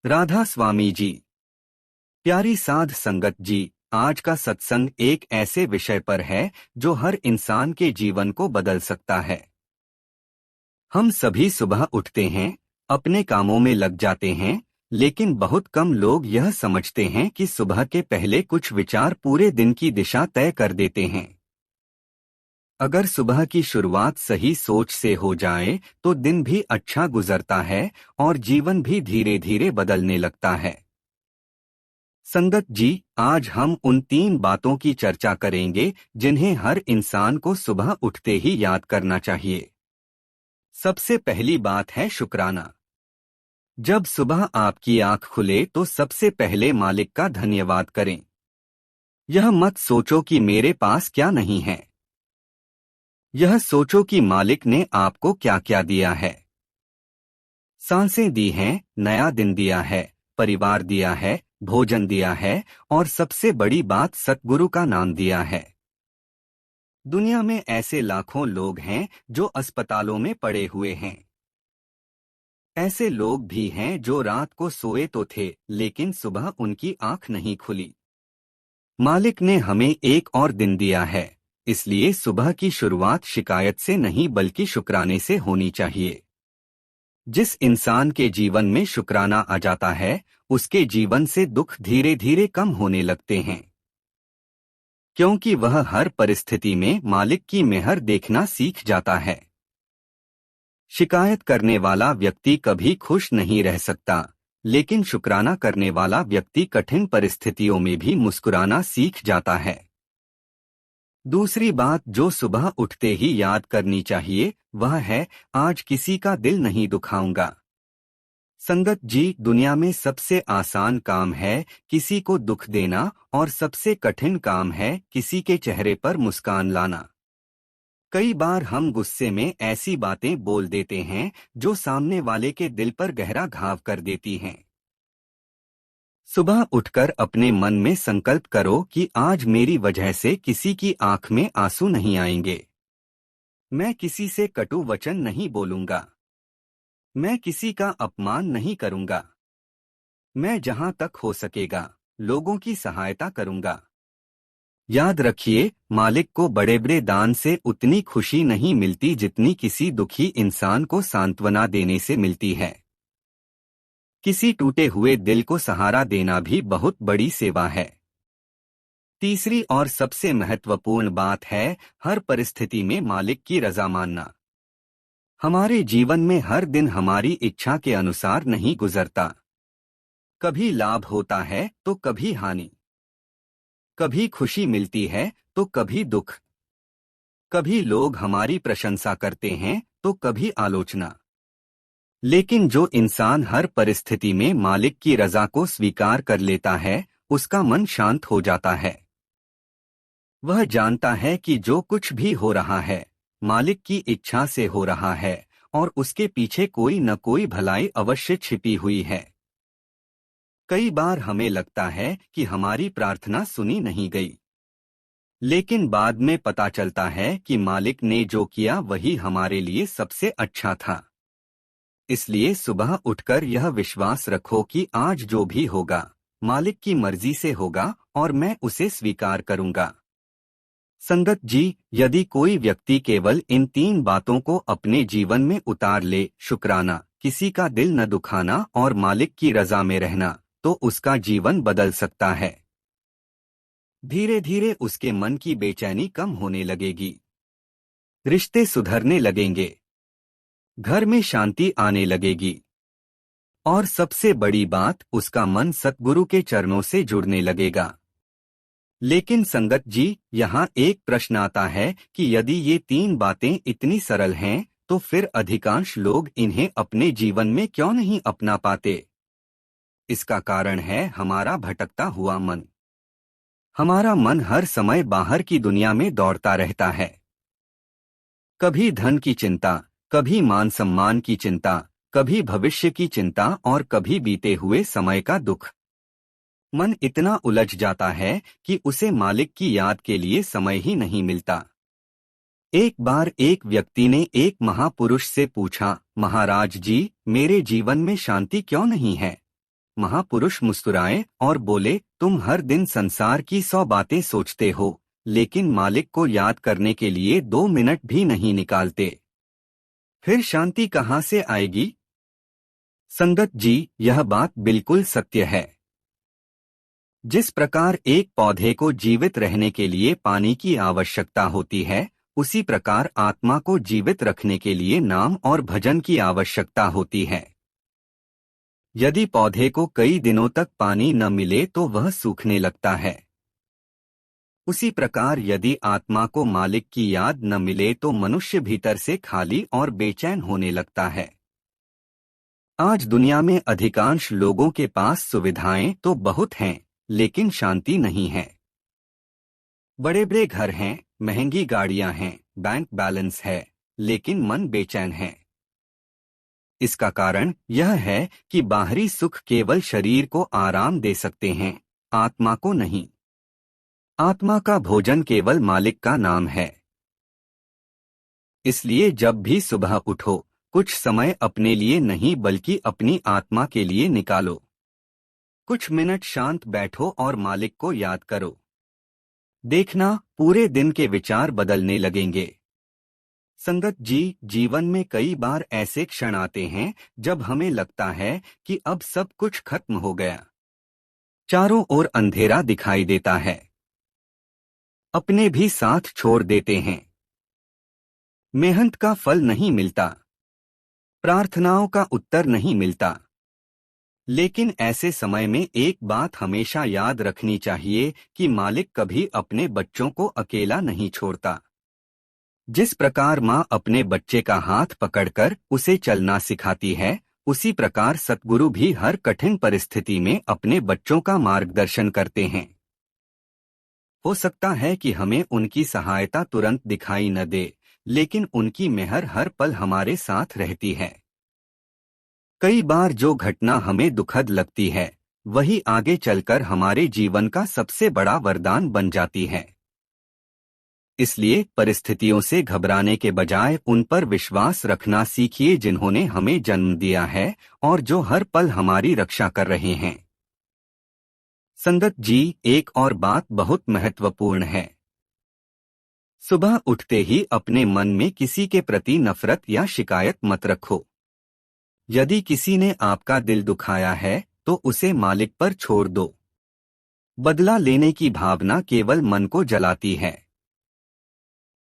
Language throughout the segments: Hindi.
राधा स्वामी जी। प्यारी साध संगत जी, आज का सत्संग एक ऐसे विषय पर है जो हर इंसान के जीवन को बदल सकता है। हम सभी सुबह उठते हैं, अपने कामों में लग जाते हैं, लेकिन बहुत कम लोग यह समझते हैं कि सुबह के पहले कुछ विचार पूरे दिन की दिशा तय कर देते हैं। अगर सुबह की शुरुआत सही सोच से हो जाए तो दिन भी अच्छा गुजरता है और जीवन भी धीरे धीरे बदलने लगता है। संगत जी, आज हम उन 3 बातों की चर्चा करेंगे जिन्हें हर इंसान को सुबह उठते ही याद करना चाहिए। सबसे पहली बात है शुक्राना। जब सुबह आपकी आंख खुले तो सबसे पहले मालिक का धन्यवाद करें। यह मत सोचो कि मेरे पास क्या नहीं है। यह सोचो कि मालिक ने आपको क्या क्या दिया है। सांसें दी हैं, नया दिन दिया है, परिवार दिया है, भोजन दिया है और सबसे बड़ी बात सतगुरु का नाम दिया है। दुनिया में ऐसे लाखों लोग हैं जो अस्पतालों में पड़े हुए हैं। ऐसे लोग भी हैं जो रात को सोए तो थे लेकिन सुबह उनकी आंख नहीं खुली। मालिक ने हमें एक और दिन दिया है, इसलिए सुबह की शुरुआत शिकायत से नहीं बल्कि शुक्राने से होनी चाहिए। जिस इंसान के जीवन में शुक्राना आ जाता है, उसके जीवन से दुख धीरे धीरे कम होने लगते हैं, क्योंकि वह हर परिस्थिति में मालिक की मेहर देखना सीख जाता है। शिकायत करने वाला व्यक्ति कभी खुश नहीं रह सकता, लेकिन शुक्राना करने वाला व्यक्ति कठिन परिस्थितियों में भी मुस्कुराना सीख जाता है। दूसरी बात जो सुबह उठते ही याद करनी चाहिए वह है, आज किसी का दिल नहीं दुखाऊंगा। संगत जी, दुनिया में सबसे आसान काम है किसी को दुख देना और सबसे कठिन काम है किसी के चेहरे पर मुस्कान लाना। कई बार हम गुस्से में ऐसी बातें बोल देते हैं जो सामने वाले के दिल पर गहरा घाव कर देती हैं। सुबह उठकर अपने मन में संकल्प करो कि आज मेरी वजह से किसी की आंख में आंसू नहीं आएंगे। मैं किसी से कटु वचन नहीं बोलूंगा। मैं किसी का अपमान नहीं करूंगा। मैं जहां तक हो सकेगा लोगों की सहायता करूंगा। याद रखिए, मालिक को बड़े बड़े दान से उतनी खुशी नहीं मिलती जितनी किसी दुखी इंसान को सांत्वना देने से मिलती है। किसी टूटे हुए दिल को सहारा देना भी बहुत बड़ी सेवा है। तीसरी और सबसे महत्वपूर्ण बात है, हर परिस्थिति में मालिक की रजा मानना। हमारे जीवन में हर दिन हमारी इच्छा के अनुसार नहीं गुजरता। कभी लाभ होता है तो कभी हानि। कभी खुशी मिलती है तो कभी दुख। कभी लोग हमारी प्रशंसा करते हैं तो कभी आलोचना। लेकिन जो इंसान हर परिस्थिति में मालिक की रजा को स्वीकार कर लेता है, उसका मन शांत हो जाता है। वह जानता है कि जो कुछ भी हो रहा है, मालिक की इच्छा से हो रहा है और उसके पीछे कोई न कोई भलाई अवश्य छिपी हुई है। कई बार हमें लगता है कि हमारी प्रार्थना सुनी नहीं गई, लेकिन बाद में पता चलता है कि मालिक ने जो किया वही हमारे लिए सबसे अच्छा था। इसलिए सुबह उठकर यह विश्वास रखो कि आज जो भी होगा, मालिक की मर्जी से होगा और मैं उसे स्वीकार करूंगा। संगत जी, यदि कोई व्यक्ति केवल इन 3 बातों को अपने जीवन में उतार ले, शुक्राना, किसी का दिल न दुखाना और मालिक की रजा में रहना, तो उसका जीवन बदल सकता है। धीरे धीरे उसके मन की बेचैनी कम होने लगेगी। रिश्ते सुधरने लगेंगे। घर में शांति आने लगेगी। और सबसे बड़ी बात, उसका मन सतगुरु के चरणों से जुड़ने लगेगा। लेकिन संगत जी, यहाँ एक प्रश्न आता है कि यदि ये 3 बातें इतनी सरल हैं, तो फिर अधिकांश लोग इन्हें अपने जीवन में क्यों नहीं अपना पाते? इसका कारण है हमारा भटकता हुआ मन। हमारा मन हर समय बाहर की दुनिया में दौड़ता रहता है। कभी धन की चिंता, कभी मान सम्मान की चिंता, कभी भविष्य की चिंता और कभी बीते हुए समय का दुख। मन इतना उलझ जाता है कि उसे मालिक की याद के लिए समय ही नहीं मिलता। एक बार एक व्यक्ति ने एक महापुरुष से पूछा, महाराज जी, मेरे जीवन में शांति क्यों नहीं है? महापुरुष मुस्कुराए और बोले, तुम हर दिन संसार की 100 बातें सोचते हो, लेकिन मालिक को याद करने के लिए 2 मिनट भी नहीं निकालते। फिर शांति कहाँ से आएगी? संगत जी, यह बात बिल्कुल सत्य है। जिस प्रकार एक पौधे को जीवित रहने के लिए पानी की आवश्यकता होती है, उसी प्रकार आत्मा को जीवित रखने के लिए नाम और भजन की आवश्यकता होती है। यदि पौधे को कई दिनों तक पानी न मिले तो वह सूखने लगता है। उसी प्रकार यदि आत्मा को मालिक की याद न मिले तो मनुष्य भीतर से खाली और बेचैन होने लगता है। आज दुनिया में अधिकांश लोगों के पास सुविधाएं तो बहुत हैं, लेकिन शांति नहीं है। बड़े बड़े घर हैं, महंगी गाड़ियां हैं, बैंक बैलेंस है, लेकिन मन बेचैन है। इसका कारण यह है कि बाहरी सुख केवल शरीर को आराम दे सकते हैं, आत्मा को नहीं। आत्मा का भोजन केवल मालिक का नाम है। इसलिए जब भी सुबह उठो, कुछ समय अपने लिए नहीं बल्कि अपनी आत्मा के लिए निकालो। कुछ मिनट शांत बैठो और मालिक को याद करो। देखना, पूरे दिन के विचार बदलने लगेंगे। संगत जी, जीवन में कई बार ऐसे क्षण आते हैं जब हमें लगता है कि अब सब कुछ खत्म हो गया। चारों ओर अंधेरा दिखाई देता है। अपने भी साथ छोड़ देते हैं। मेहनत का फल नहीं मिलता। प्रार्थनाओं का उत्तर नहीं मिलता। लेकिन ऐसे समय में एक बात हमेशा याद रखनी चाहिए कि मालिक कभी अपने बच्चों को अकेला नहीं छोड़ता। जिस प्रकार माँ अपने बच्चे का हाथ पकड़कर उसे चलना सिखाती है, उसी प्रकार सद्गुरु भी हर कठिन परिस्थिति में अपने बच्चों का मार्गदर्शन करते हैं। हो सकता है कि हमें उनकी सहायता तुरंत दिखाई न दे, लेकिन उनकी मेहर हर पल हमारे साथ रहती है। कई बार जो घटना हमें दुखद लगती है, वही आगे चलकर हमारे जीवन का सबसे बड़ा वरदान बन जाती है। इसलिए परिस्थितियों से घबराने के बजाय उन पर विश्वास रखना सीखिए जिन्होंने हमें जन्म दिया है और जो हर पल हमारी रक्षा कर रहे हैं। संगत जी, एक और बात बहुत महत्वपूर्ण है। सुबह उठते ही अपने मन में किसी के प्रति नफरत या शिकायत मत रखो। यदि किसी ने आपका दिल दुखाया है, तो उसे मालिक पर छोड़ दो। बदला लेने की भावना केवल मन को जलाती है।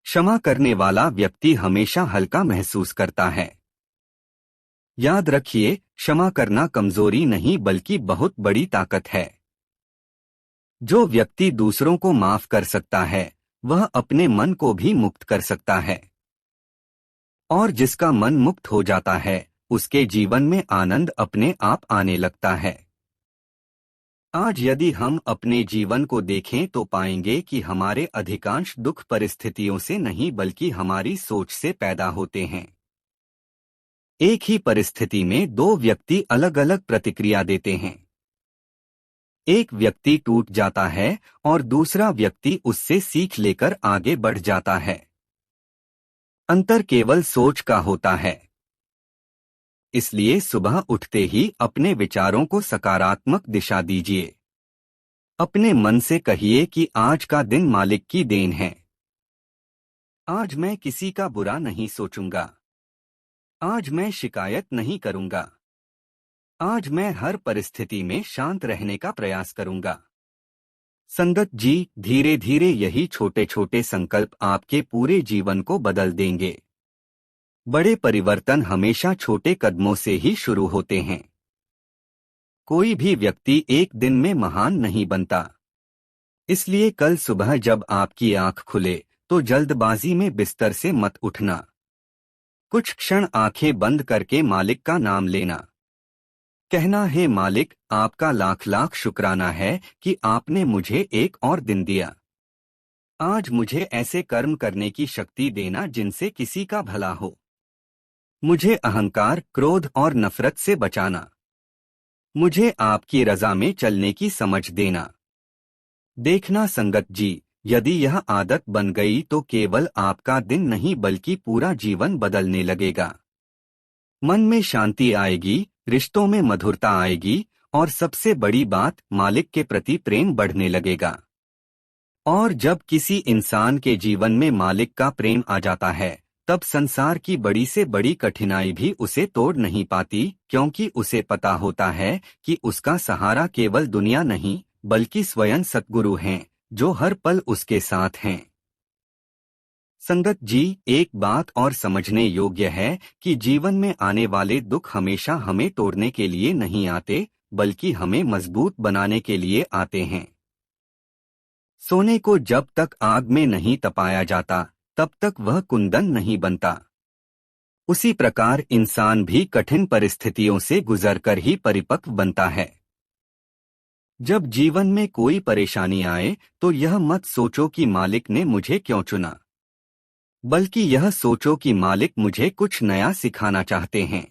क्षमा करने वाला व्यक्ति हमेशा हल्का महसूस करता है। याद रखिए, क्षमा करना कमजोरी नहीं बल्कि बहुत बड़ी ताकत है। जो व्यक्ति दूसरों को माफ कर सकता है, वह अपने मन को भी मुक्त कर सकता है। और जिसका मन मुक्त हो जाता है, उसके जीवन में आनंद अपने आप आने लगता है। आज यदि हम अपने जीवन को देखें तो पाएंगे कि हमारे अधिकांश दुख परिस्थितियों से नहीं बल्कि हमारी सोच से पैदा होते हैं। एक ही परिस्थिति में दो व्यक्ति अलग अलग प्रतिक्रिया देते हैं। एक व्यक्ति टूट जाता है और दूसरा व्यक्ति उससे सीख लेकर आगे बढ़ जाता है। अंतर केवल सोच का होता है। इसलिए सुबह उठते ही अपने विचारों को सकारात्मक दिशा दीजिए। अपने मन से कहिए कि आज का दिन मालिक की देन है। आज मैं किसी का बुरा नहीं सोचूंगा। आज मैं शिकायत नहीं करूंगा। आज मैं हर परिस्थिति में शांत रहने का प्रयास करूंगा। संगत जी, धीरे धीरे यही छोटे छोटे संकल्प आपके पूरे जीवन को बदल देंगे। बड़े परिवर्तन हमेशा छोटे कदमों से ही शुरू होते हैं। कोई भी व्यक्ति एक दिन में महान नहीं बनता। इसलिए कल सुबह जब आपकी आंख खुले तो जल्दबाजी में बिस्तर से मत उठना। कुछ क्षण आंखें बंद करके मालिक का नाम लेना। कहना, हे मालिक, आपका लाख लाख शुक्राना है कि आपने मुझे एक और दिन दिया। आज मुझे ऐसे कर्म करने की शक्ति देना जिनसे किसी का भला हो। मुझे अहंकार, क्रोध और नफरत से बचाना। मुझे आपकी रजा में चलने की समझ देना। देखना संगत जी, यदि यह आदत बन गई तो केवल आपका दिन नहीं बल्कि पूरा जीवन बदलने लगेगा। मन में शांति आएगी, रिश्तों में मधुरता आएगी और सबसे बड़ी बात, मालिक के प्रति प्रेम बढ़ने लगेगा। और जब किसी इंसान के जीवन में मालिक का प्रेम आ जाता है, तब संसार की बड़ी से बड़ी कठिनाई भी उसे तोड़ नहीं पाती, क्योंकि उसे पता होता है कि उसका सहारा केवल दुनिया नहीं, बल्कि स्वयं सद्गुरु हैं, जो हर पल उसके साथ हैं। संगत जी, एक बात और समझने योग्य है कि जीवन में आने वाले दुख हमेशा हमें तोड़ने के लिए नहीं आते, बल्कि हमें मजबूत बनाने के लिए आते हैं। सोने को जब तक आग में नहीं तपाया जाता, तब तक वह कुंदन नहीं बनता। उसी प्रकार इंसान भी कठिन परिस्थितियों से गुजरकर ही परिपक्व बनता है। जब जीवन में कोई परेशानी आए, तो यह मत सोचो कि मालिक ने मुझे क्यों चुना, बल्कि यह सोचो कि मालिक मुझे कुछ नया सिखाना चाहते हैं।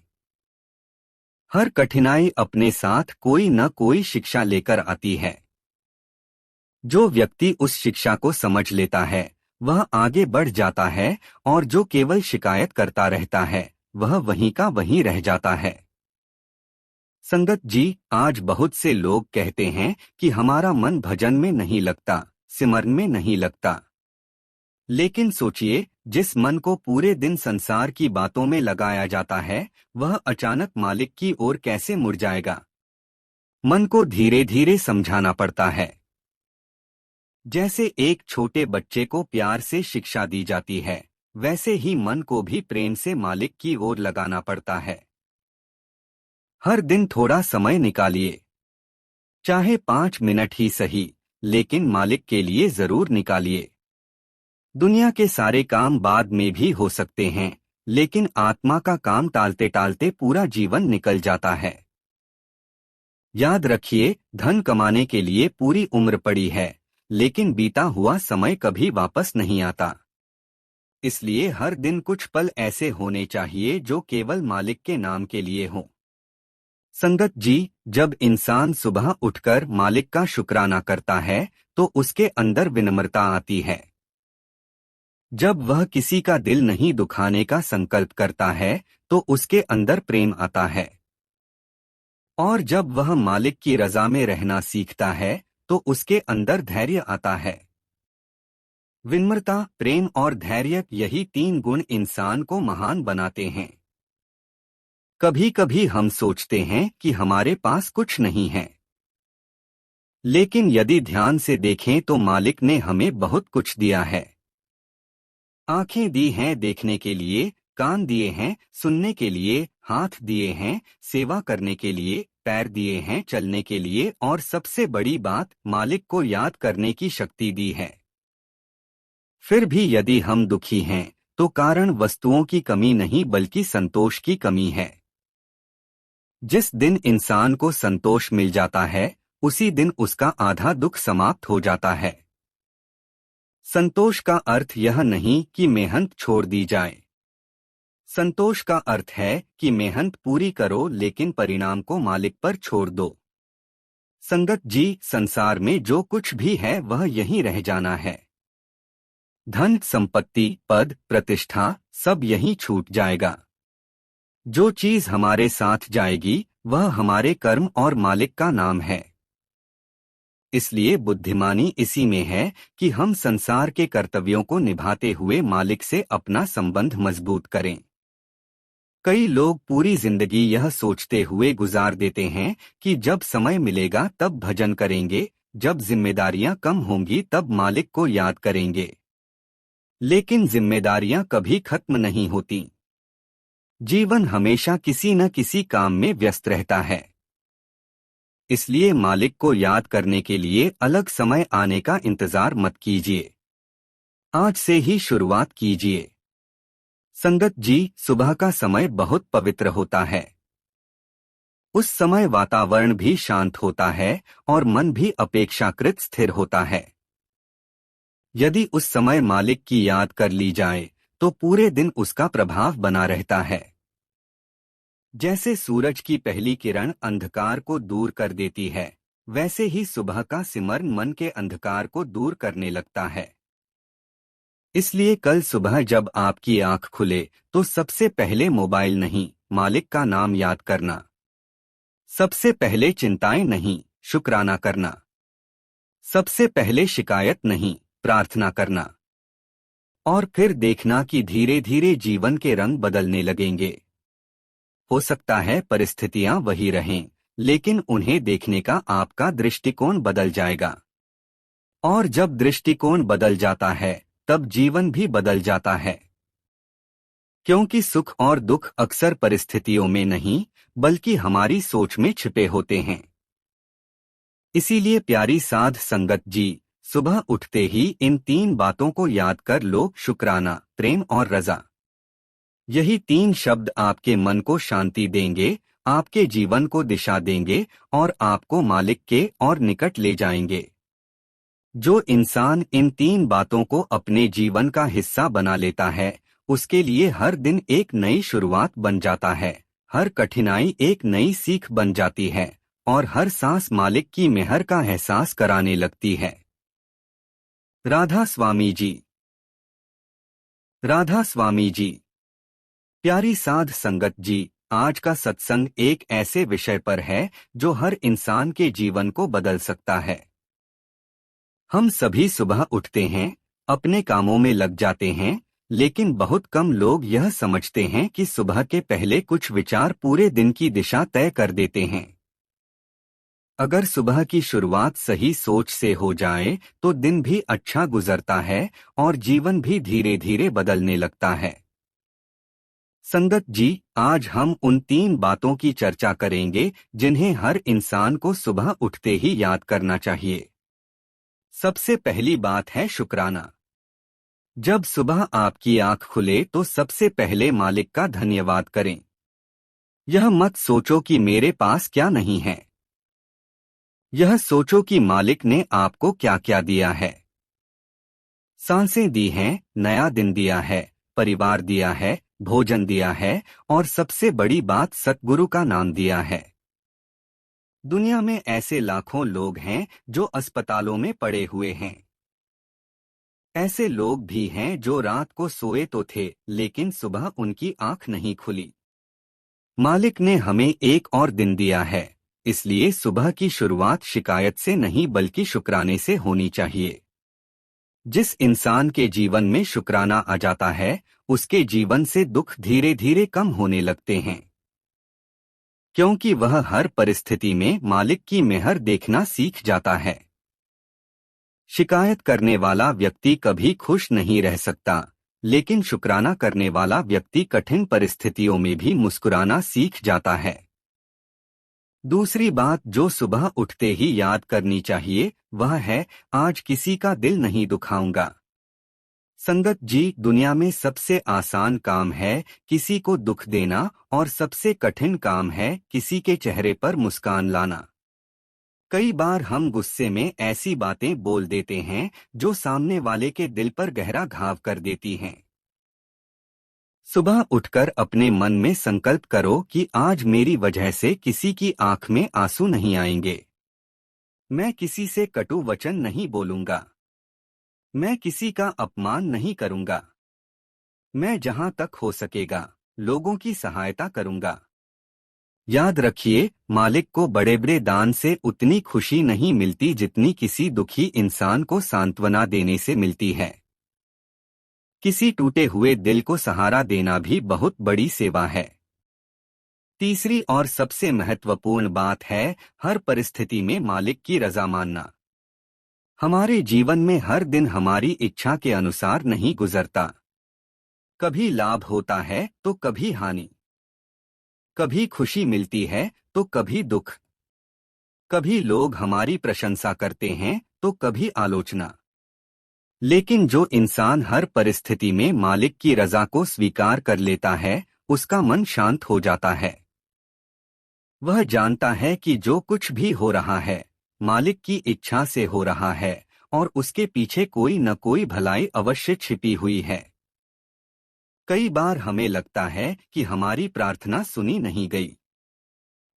हर कठिनाई अपने साथ कोई न कोई शिक्षा लेकर आती है। जो व्यक्ति उस शिक्षा को समझ लेता है, वह आगे बढ़ जाता है, और जो केवल शिकायत करता रहता है, वह वहीं का वहीं रह जाता है। संगत जी, आज बहुत से लोग कहते हैं कि हमारा मन भजन में नहीं लगता, सिमरन में नहीं लगता। लेकिन सोचिए, जिस मन को पूरे दिन संसार की बातों में लगाया जाता है, वह अचानक मालिक की ओर कैसे मुड़ जाएगा? मन को धीरे धीरे समझाना पड़ता है। जैसे एक छोटे बच्चे को प्यार से शिक्षा दी जाती है, वैसे ही मन को भी प्रेम से मालिक की ओर लगाना पड़ता है। हर दिन थोड़ा समय निकालिए, चाहे 5 मिनट ही सही, लेकिन मालिक के लिए जरूर निकालिए। दुनिया के सारे काम बाद में भी हो सकते हैं, लेकिन आत्मा का काम टालते टालते पूरा जीवन निकल जाता है। याद रखिए, धन कमाने के लिए पूरी उम्र पड़ी है, लेकिन बीता हुआ समय कभी वापस नहीं आता। इसलिए हर दिन कुछ पल ऐसे होने चाहिए जो केवल मालिक के नाम के लिए हों। संगत जी, जब इंसान सुबह उठकर मालिक का शुक्राना करता है, तो उसके अंदर विनम्रता आती है। जब वह किसी का दिल नहीं दुखाने का संकल्प करता है, तो उसके अंदर प्रेम आता है। और जब वह मालिक की रजा में रहना सीखता है, तो उसके अंदर धैर्य आता है। विनम्रता, प्रेम और धैर्य, यही 3 गुण इंसान को महान बनाते हैं। कभी कभी हम सोचते हैं कि हमारे पास कुछ नहीं है, लेकिन यदि ध्यान से देखें तो मालिक ने हमें बहुत कुछ दिया है। आंखें दी हैं देखने के लिए, कान दिए हैं सुनने के लिए, हाथ दिए हैं सेवा करने के लिए, पैर दिए हैं चलने के लिए, और सबसे बड़ी बात, मालिक को याद करने की शक्ति दी है। फिर भी यदि हम दुखी हैं, तो कारण वस्तुओं की कमी नहीं बल्कि संतोष की कमी है। जिस दिन इंसान को संतोष मिल जाता है, उसी दिन उसका आधा दुख समाप्त हो जाता है। संतोष का अर्थ यह नहीं कि मेहनत छोड़ दी जाए। संतोष का अर्थ है कि मेहनत पूरी करो, लेकिन परिणाम को मालिक पर छोड़ दो। संगत जी, संसार में जो कुछ भी है वह यहीं रह जाना है। धन, संपत्ति, पद, प्रतिष्ठा, सब यहीं छूट जाएगा। जो चीज हमारे साथ जाएगी, वह हमारे कर्म और मालिक का नाम है। इसलिए बुद्धिमानी इसी में है कि हम संसार के कर्तव्यों को निभाते हुए मालिक से अपना संबंध मजबूत करें। कई लोग पूरी जिंदगी यह सोचते हुए गुजार देते हैं कि जब समय मिलेगा तब भजन करेंगे, जब जिम्मेदारियां कम होंगी तब मालिक को याद करेंगे। लेकिन जिम्मेदारियां कभी खत्म नहीं होती। जीवन हमेशा किसी न किसी काम में व्यस्त रहता है। इसलिए मालिक को याद करने के लिए अलग समय आने का इंतजार मत कीजिए। आज से ही शुरुआत कीजिए। संगत जी, सुबह का समय बहुत पवित्र होता है। उस समय वातावरण भी शांत होता है और मन भी अपेक्षाकृत स्थिर होता है। यदि उस समय मालिक की याद कर ली जाए, तो पूरे दिन उसका प्रभाव बना रहता है। जैसे सूरज की पहली किरण अंधकार को दूर कर देती है, वैसे ही सुबह का सिमरन मन के अंधकार को दूर करने लगता है। इसलिए कल सुबह जब आपकी आंख खुले, तो सबसे पहले मोबाइल नहीं, मालिक का नाम याद करना। सबसे पहले चिंताएं नहीं, शुक्राना करना। सबसे पहले शिकायत नहीं, प्रार्थना करना। और फिर देखना कि धीरे धीरे जीवन के रंग बदलने लगेंगे। हो सकता है परिस्थितियां वही रहें, लेकिन उन्हें देखने का आपका दृष्टिकोण बदल जाएगा। और जब दृष्टिकोण बदल जाता है, तब जीवन भी बदल जाता है। क्योंकि सुख और दुख अक्सर परिस्थितियों में नहीं, बल्कि हमारी सोच में छिपे होते हैं। इसीलिए प्यारी साध संगत जी, सुबह उठते ही इन 3 बातों को याद कर लो: शुक्राना, प्रेम और रजा। यही 3 शब्द आपके मन को शांति देंगे, आपके जीवन को दिशा देंगे और आपको मालिक के और निकट ले जाएंगे। जो इंसान इन 3 बातों को अपने जीवन का हिस्सा बना लेता है, उसके लिए हर दिन एक नई शुरुआत बन जाता है, हर कठिनाई एक नई सीख बन जाती है और हर सांस मालिक की मेहर का एहसास कराने लगती है। राधा स्वामी जी। राधा स्वामी जी। प्यारी साध संगत जी, आज का सत्संग एक ऐसे विषय पर है जो हर इंसान के जीवन को बदल सकता है। हम सभी सुबह उठते हैं, अपने कामों में लग जाते हैं, लेकिन बहुत कम लोग यह समझते हैं कि सुबह के पहले कुछ विचार पूरे दिन की दिशा तय कर देते हैं। अगर सुबह की शुरुआत सही सोच से हो जाए तो दिन भी अच्छा गुजरता है और जीवन भी धीरे धीरे बदलने लगता है। संगत जी, आज हम उन 3 बातों की चर्चा करेंगे जिन्हें हर इंसान को सुबह उठते ही याद करना चाहिए। सबसे पहली बात है शुक्राना। जब सुबह आपकी आंख खुले तो सबसे पहले मालिक का धन्यवाद करें। यह मत सोचो कि मेरे पास क्या नहीं है। यह सोचो कि मालिक ने आपको क्या क्या दिया है। सांसें दी हैं, नया दिन दिया है, परिवार दिया है, भोजन दिया है और सबसे बड़ी बात सतगुरु का नाम दिया है। दुनिया में ऐसे लाखों लोग हैं जो अस्पतालों में पड़े हुए हैं। ऐसे लोग भी हैं जो रात को सोए तो थे, लेकिन सुबह उनकी आंख नहीं खुली। मालिक ने हमें एक और दिन दिया है, इसलिए सुबह की शुरुआत शिकायत से नहीं बल्कि शुक्राने से होनी चाहिए। जिस इंसान के जीवन में शुक्राना आ जाता है, उसके जीवन से दुख धीरे धीरे कम होने लगते हैं, क्योंकि वह हर परिस्थिति में मालिक की मेहर देखना सीख जाता है। शिकायत करने वाला व्यक्ति कभी खुश नहीं रह सकता, लेकिन शुक्राना करने वाला व्यक्ति कठिन परिस्थितियों में भी मुस्कुराना सीख जाता है। दूसरी बात जो सुबह उठते ही याद करनी चाहिए, वह है आज किसी का दिल नहीं दुखाऊंगा। संगत जी, दुनिया में सबसे आसान काम है किसी को दुख देना और सबसे कठिन काम है किसी के चेहरे पर मुस्कान लाना। कई बार हम गुस्से में ऐसी बातें बोल देते हैं जो सामने वाले के दिल पर गहरा घाव कर देती हैं। सुबह उठकर अपने मन में संकल्प करो कि आज मेरी वजह से किसी की आंख में आंसू नहीं आएंगे। मैं किसी से कटु वचन नहीं बोलूंगा। मैं किसी का अपमान नहीं करूंगा। मैं जहां तक हो सकेगा लोगों की सहायता करूंगा। याद रखिए, मालिक को बड़े बड़े दान से उतनी खुशी नहीं मिलती जितनी किसी दुखी इंसान को सांत्वना देने से मिलती है। किसी टूटे हुए दिल को सहारा देना भी बहुत बड़ी सेवा है। तीसरी और सबसे महत्वपूर्ण बात है हर परिस्थिति में मालिक की रजा मानना। हमारे जीवन में हर दिन हमारी इच्छा के अनुसार नहीं गुजरता। कभी लाभ होता है तो कभी हानि। कभी खुशी मिलती है तो कभी दुख। कभी लोग हमारी प्रशंसा करते हैं तो कभी आलोचना। लेकिन जो इंसान हर परिस्थिति में मालिक की रजा को स्वीकार कर लेता है, उसका मन शांत हो जाता है। वह जानता है कि जो कुछ भी हो रहा है, मालिक की इच्छा से हो रहा है और उसके पीछे कोई न कोई भलाई अवश्य छिपी हुई है। कई बार हमें लगता है कि हमारी प्रार्थना सुनी नहीं गई,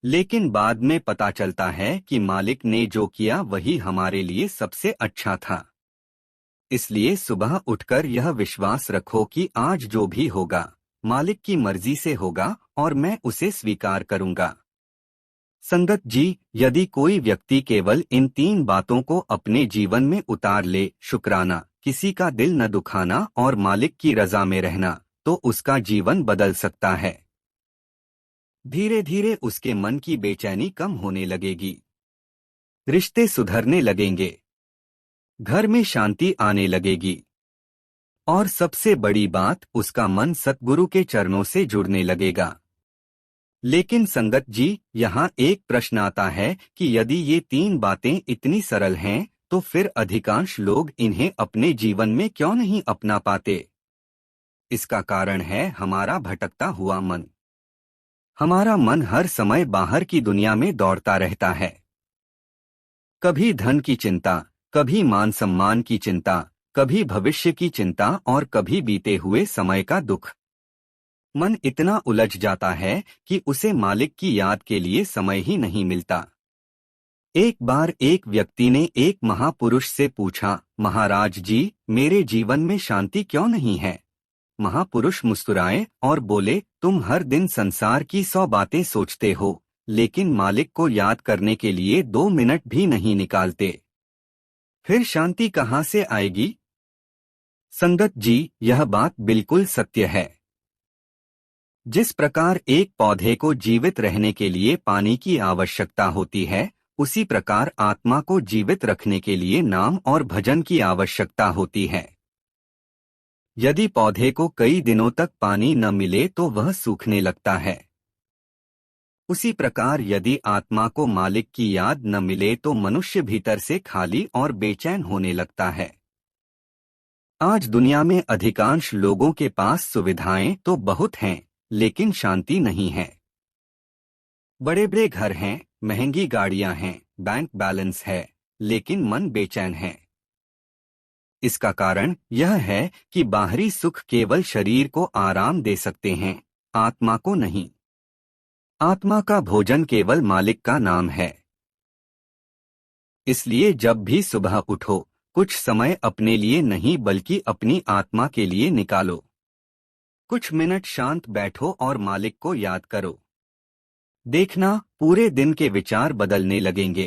लेकिन बाद में पता चलता है कि मालिक ने जो किया वही हमारे लिए सबसे अच्छा था। इसलिए सुबह उठकर यह विश्वास रखो कि आज जो भी होगा, मालिक की मर्जी से होगा और मैं उसे स्वीकार करूंगा। संगत जी, यदि कोई व्यक्ति केवल इन 3 बातों को अपने जीवन में उतार ले, शुक्राना, किसी का दिल न दुखाना और मालिक की रजा में रहना, तो उसका जीवन बदल सकता है। धीरे धीरे उसके मन की बेचैनी कम होने लगेगी, रिश्ते सुधरने लगेंगे, घर में शांति आने लगेगी और सबसे बड़ी बात, उसका मन सतगुरु के चरणों से जुड़ने लगेगा। लेकिन संगत जी, यहाँ एक प्रश्न आता है कि यदि ये 3 बातें इतनी सरल हैं, तो फिर अधिकांश लोग इन्हें अपने जीवन में क्यों नहीं अपना पाते? इसका कारण है हमारा भटकता हुआ मन। हमारा मन हर समय बाहर की दुनिया में दौड़ता रहता है। कभी धन की चिंता, कभी मान सम्मान की चिंता, कभी भविष्य की चिंता और कभी बीते हुए समय का दुख। मन इतना उलझ जाता है कि उसे मालिक की याद के लिए समय ही नहीं मिलता। एक बार एक व्यक्ति ने एक महापुरुष से पूछा, महाराज जी, मेरे जीवन में शांति क्यों नहीं है? महापुरुष मुस्कुराए और बोले, तुम हर दिन संसार की 100 बातें सोचते हो, लेकिन मालिक को याद करने के लिए 2 मिनट भी नहीं निकालते। फिर शांति कहाँ से आएगी? संगत जी, यह बात बिल्कुल सत्य है। जिस प्रकार एक पौधे को जीवित रहने के लिए पानी की आवश्यकता होती है, उसी प्रकार आत्मा को जीवित रखने के लिए नाम और भजन की आवश्यकता होती है। यदि पौधे को कई दिनों तक पानी न मिले तो वह सूखने लगता है। उसी प्रकार यदि आत्मा को मालिक की याद न मिले तो मनुष्य भीतर से खाली और बेचैन होने लगता है। आज दुनिया में अधिकांश लोगों के पास सुविधाएं तो बहुत हैं, लेकिन शांति नहीं है। बड़े बड़े घर हैं, महंगी गाड़ियां हैं, बैंक बैलेंस है, लेकिन मन बेचैन है। इसका कारण यह है कि बाहरी सुख केवल शरीर को आराम दे सकते हैं, आत्मा को नहीं। आत्मा का भोजन केवल मालिक का नाम है। इसलिए जब भी सुबह उठो, कुछ समय अपने लिए नहीं बल्कि अपनी आत्मा के लिए निकालो। कुछ मिनट शांत बैठो और मालिक को याद करो। देखना, पूरे दिन के विचार बदलने लगेंगे।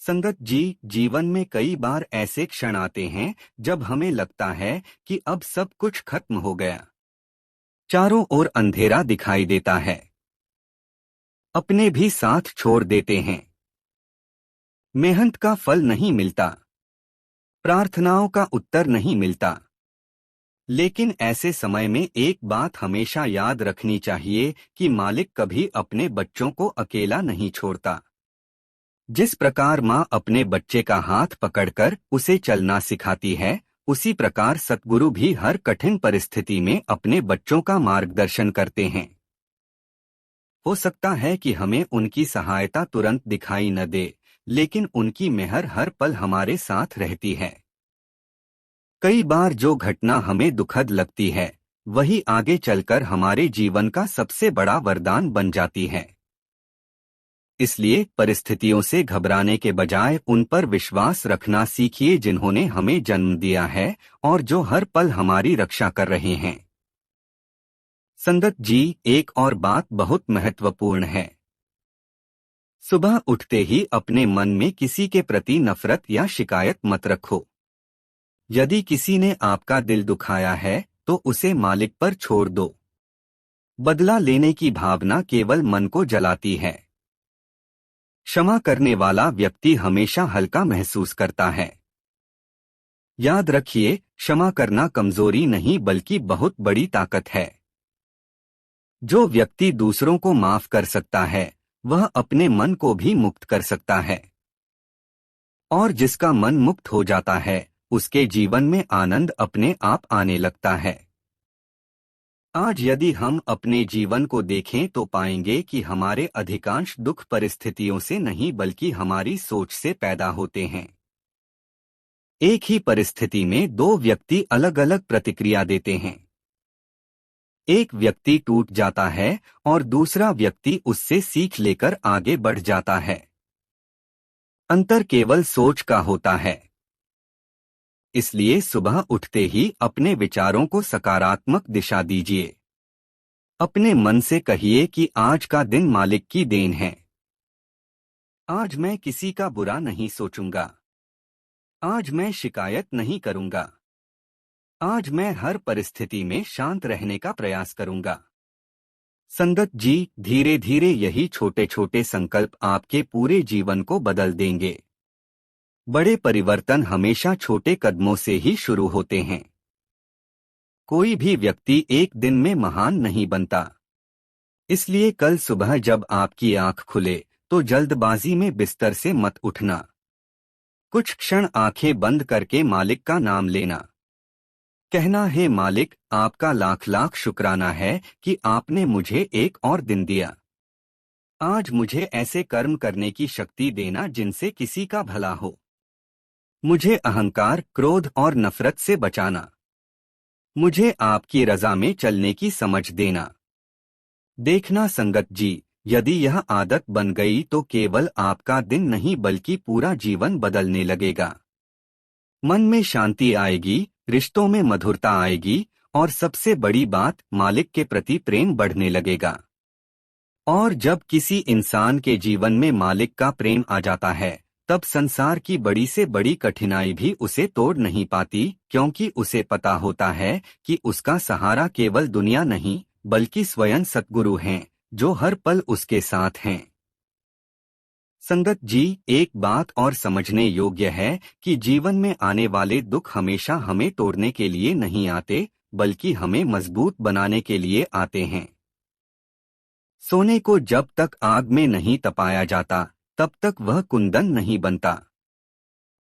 संगत जी, जीवन में कई बार ऐसे क्षण आते हैं जब हमें लगता है कि अब सब कुछ खत्म हो गया। चारों ओर अंधेरा दिखाई देता है। अपने भी साथ छोड़ देते हैं। मेहनत का फल नहीं मिलता। प्रार्थनाओं का उत्तर नहीं मिलता। लेकिन ऐसे समय में एक बात हमेशा याद रखनी चाहिए कि मालिक कभी अपने बच्चों को अकेला नहीं छोड़ता। जिस प्रकार माँ अपने बच्चे का हाथ पकड़कर उसे चलना सिखाती है, उसी प्रकार सतगुरु भी हर कठिन परिस्थिति में अपने बच्चों का मार्गदर्शन करते हैं। हो सकता है कि हमें उनकी सहायता तुरंत दिखाई न दे, लेकिन उनकी मेहर हर पल हमारे साथ रहती है। कई बार जो घटना हमें दुखद लगती है, वही आगे चलकर हमारे जीवन का सबसे बड़ा वरदान बन जाती है। इसलिए परिस्थितियों से घबराने के बजाय उन पर विश्वास रखना सीखिए जिन्होंने हमें जन्म दिया है और जो हर पल हमारी रक्षा कर रहे हैं। संगत जी, एक और बात बहुत महत्वपूर्ण है। सुबह उठते ही अपने मन में किसी के प्रति नफरत या शिकायत मत रखो। यदि किसी ने आपका दिल दुखाया है, तो उसे मालिक पर छोड़ दो। बदला लेने की भावना केवल मन को जलाती है। क्षमा करने वाला व्यक्ति हमेशा हल्का महसूस करता है। याद रखिए, क्षमा करना कमजोरी नहीं बल्कि बहुत बड़ी ताकत है। जो व्यक्ति दूसरों को माफ कर सकता है, वह अपने मन को भी मुक्त कर सकता है। और जिसका मन मुक्त हो जाता है, उसके जीवन में आनंद अपने आप आने लगता है। आज यदि हम अपने जीवन को देखें तो पाएंगे कि हमारे अधिकांश दुख परिस्थितियों से नहीं बल्कि हमारी सोच से पैदा होते हैं। एक ही परिस्थिति में 2 व्यक्ति अलग अलग प्रतिक्रिया देते हैं। एक व्यक्ति टूट जाता है और दूसरा व्यक्ति उससे सीख लेकर आगे बढ़ जाता है। अंतर केवल सोच का होता है। इसलिए सुबह उठते ही अपने विचारों को सकारात्मक दिशा दीजिए। अपने मन से कहिए कि आज का दिन मालिक की देन है। आज मैं किसी का बुरा नहीं सोचूंगा। आज मैं शिकायत नहीं करूंगा। आज मैं हर परिस्थिति में शांत रहने का प्रयास करूंगा। संगत जी, धीरे धीरे यही छोटे छोटे संकल्प आपके पूरे जीवन को बदल देंगे। बड़े परिवर्तन हमेशा छोटे कदमों से ही शुरू होते हैं। कोई भी व्यक्ति एक दिन में महान नहीं बनता। इसलिए कल सुबह जब आपकी आंख खुले तो जल्दबाजी में बिस्तर से मत उठना। कुछ क्षण आंखें बंद करके मालिक का नाम लेना। कहना है, मालिक आपका लाख लाख शुक्राना है कि आपने मुझे एक और दिन दिया। आज मुझे ऐसे कर्म करने की शक्ति देना जिनसे किसी का भला हो। मुझे अहंकार, क्रोध और नफरत से बचाना। मुझे आपकी रजा में चलने की समझ देना। देखना संगत जी, यदि यह आदत बन गई तो केवल आपका दिन नहीं बल्कि पूरा जीवन बदलने लगेगा। मन में शांति आएगी, रिश्तों में मधुरता आएगी और सबसे बड़ी बात, मालिक के प्रति प्रेम बढ़ने लगेगा। और जब किसी इंसान के जीवन में मालिक का प्रेम आ जाता है, तब संसार की बड़ी से बड़ी कठिनाई भी उसे तोड़ नहीं पाती, क्योंकि उसे पता होता है कि उसका सहारा केवल दुनिया नहीं बल्कि स्वयं सद्गुरु हैं, जो हर पल उसके साथ हैं। संगत जी, एक बात और समझने योग्य है कि जीवन में आने वाले दुख हमेशा हमें तोड़ने के लिए नहीं आते, बल्कि हमें मजबूत बनाने के लिए आते हैं। सोने को जब तक आग में नहीं तपाया जाता, तब तक वह कुंदन नहीं बनता।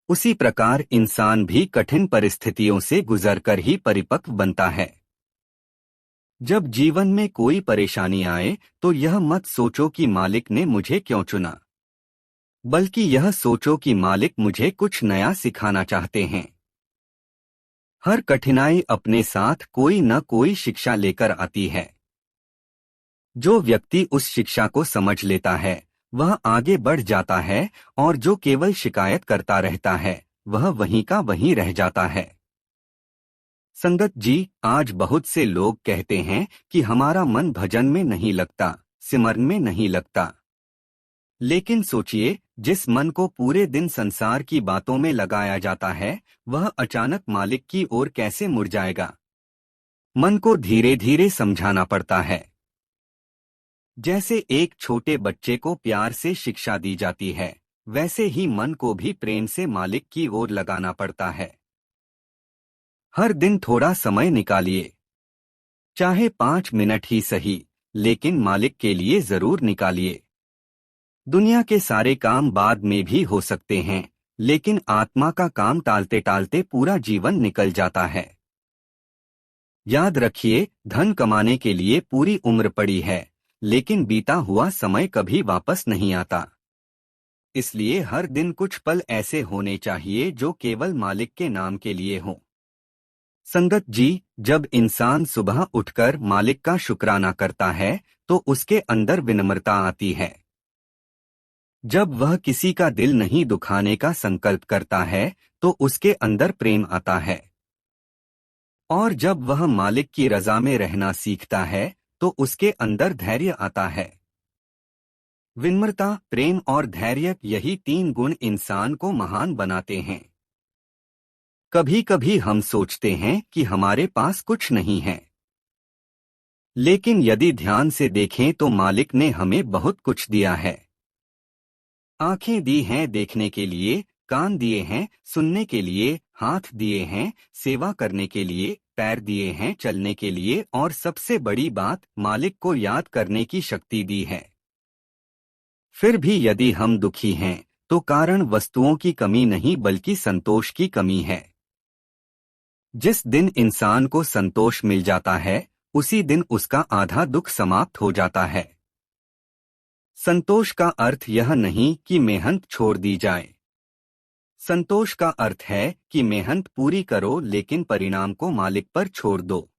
उसी प्रकार इंसान भी कठिन परिस्थितियों से गुजरकर ही परिपक्व बनता है। जब जीवन में कोई परेशानी आए तो यह मत सोचो कि मालिक ने मुझे क्यों चुना, बल्कि यह सोचो कि मालिक मुझे कुछ नया सिखाना चाहते हैं। हर कठिनाई अपने साथ कोई न कोई शिक्षा लेकर आती है। जो व्यक्ति उस शिक्षा को समझ लेता है वह आगे बढ़ जाता है, और जो केवल शिकायत करता रहता है वह वहीं का वहीं रह जाता है। संगत जी, आज बहुत से लोग कहते हैं कि हमारा मन भजन में नहीं लगता, सिमरन में नहीं लगता। लेकिन सोचिए, जिस मन को पूरे दिन संसार की बातों में लगाया जाता है, वह अचानक मालिक की ओर कैसे मुड़ जाएगा। मन को धीरे धीरे समझाना पड़ता है। जैसे एक छोटे बच्चे को प्यार से शिक्षा दी जाती है, वैसे ही मन को भी प्रेम से मालिक की ओर लगाना पड़ता है। हर दिन थोड़ा समय निकालिए, चाहे 5 मिनट ही सही, लेकिन मालिक के लिए जरूर निकालिए। दुनिया के सारे काम बाद में भी हो सकते हैं, लेकिन आत्मा का काम टालते टालते पूरा जीवन निकल जाता है। याद रखिए, धन कमाने के लिए पूरी उम्र पड़ी है, लेकिन बीता हुआ समय कभी वापस नहीं आता। इसलिए हर दिन कुछ पल ऐसे होने चाहिए जो केवल मालिक के नाम के लिए हों। संगत जी, जब इंसान सुबह उठकर मालिक का शुक्राना करता है तो उसके अंदर विनम्रता आती है। जब वह किसी का दिल नहीं दुखाने का संकल्प करता है तो उसके अंदर प्रेम आता है। और जब वह मालिक की रजा में रहना सीखता है तो उसके अंदर धैर्य आता है। विनम्रता, प्रेम और धैर्य, यही 3 गुण इंसान को महान बनाते हैं। कभी कभी हम सोचते हैं कि हमारे पास कुछ नहीं है, लेकिन यदि ध्यान से देखें तो मालिक ने हमें बहुत कुछ दिया है। आंखें दी हैं देखने के लिए, कान दिए हैं सुनने के लिए, हाथ दिए हैं सेवा करने के लिए, पैर दिए हैं चलने के लिए, और सबसे बड़ी बात, मालिक को याद करने की शक्ति दी है। फिर भी यदि हम दुखी हैं तो कारण वस्तुओं की कमी नहीं बल्कि संतोष की कमी है। जिस दिन इंसान को संतोष मिल जाता है, उसी दिन उसका आधा दुख समाप्त हो जाता है। संतोष का अर्थ यह नहीं कि मेहनत छोड़ दी जाए। संतोष का अर्थ है कि मेहनत पूरी करो लेकिन परिणाम को मालिक पर छोड़ दो।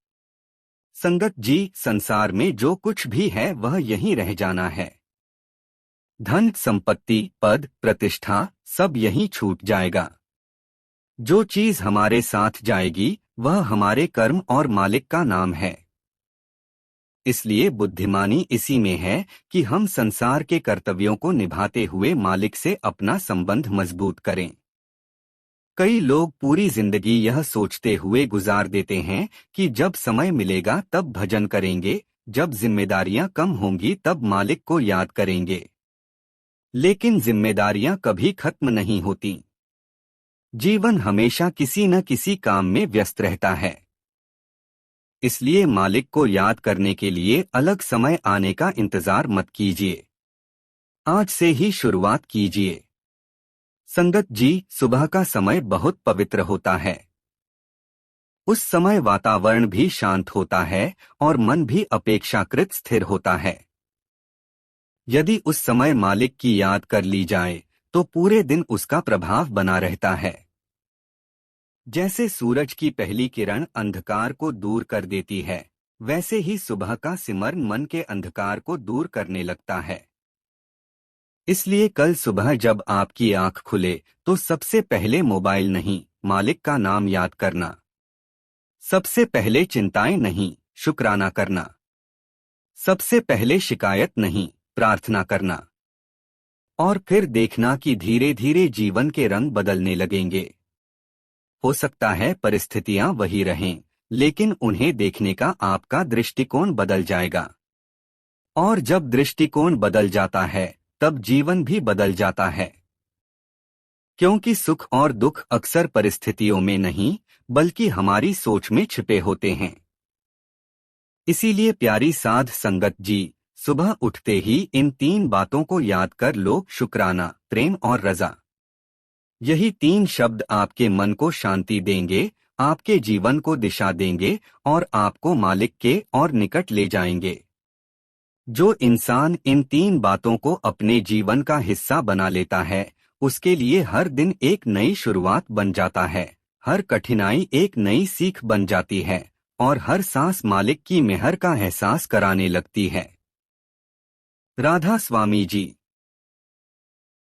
संगत जी, संसार में जो कुछ भी है वह यहीं रह जाना है। धन, संपत्ति, पद, प्रतिष्ठा, सब यहीं छूट जाएगा। जो चीज हमारे साथ जाएगी वह हमारे कर्म और मालिक का नाम है। इसलिए बुद्धिमानी इसी में है कि हम संसार के कर्तव्यों को निभाते हुए मालिक से अपना संबंध मजबूत करें। कई लोग पूरी जिंदगी यह सोचते हुए गुजार देते हैं कि जब समय मिलेगा तब भजन करेंगे, जब जिम्मेदारियां कम होंगी तब मालिक को याद करेंगे। लेकिन जिम्मेदारियां कभी खत्म नहीं होती। जीवन हमेशा किसी न किसी काम में व्यस्त रहता है। इसलिए मालिक को याद करने के लिए अलग समय आने का इंतजार मत कीजिए। आज से ही शुरुआत कीजिए। संगत जी, सुबह का समय बहुत पवित्र होता है। उस समय वातावरण भी शांत होता है और मन भी अपेक्षाकृत स्थिर होता है। यदि उस समय मालिक की याद कर ली जाए तो पूरे दिन उसका प्रभाव बना रहता है। जैसे सूरज की पहली किरण अंधकार को दूर कर देती है, वैसे ही सुबह का सिमरन मन के अंधकार को दूर करने लगता है। इसलिए कल सुबह जब आपकी आंख खुले तो सबसे पहले मोबाइल नहीं, मालिक का नाम याद करना। सबसे पहले चिंताएं नहीं, शुक्राना करना। सबसे पहले शिकायत नहीं, प्रार्थना करना। और फिर देखना कि धीरे धीरे जीवन के रंग बदलने लगेंगे। हो सकता है परिस्थितियां वही रहें, लेकिन उन्हें देखने का आपका दृष्टिकोण बदल जाएगा। और जब दृष्टिकोण बदल जाता है तब जीवन भी बदल जाता है। क्योंकि सुख और दुख अक्सर परिस्थितियों में नहीं बल्कि हमारी सोच में छिपे होते हैं। इसीलिए प्यारी साध संगत जी, सुबह उठते ही इन 3 बातों को याद कर लो: शुक्राना, प्रेम और रजा। यही 3 शब्द आपके मन को शांति देंगे, आपके जीवन को दिशा देंगे और आपको मालिक के और निकट ले जाएंगे। जो इंसान इन 3 बातों को अपने जीवन का हिस्सा बना लेता है, उसके लिए हर दिन एक नई शुरुआत बन जाता है, हर कठिनाई एक नई सीख बन जाती है और हर सांस मालिक की मेहर का एहसास कराने लगती है। राधा स्वामी जी।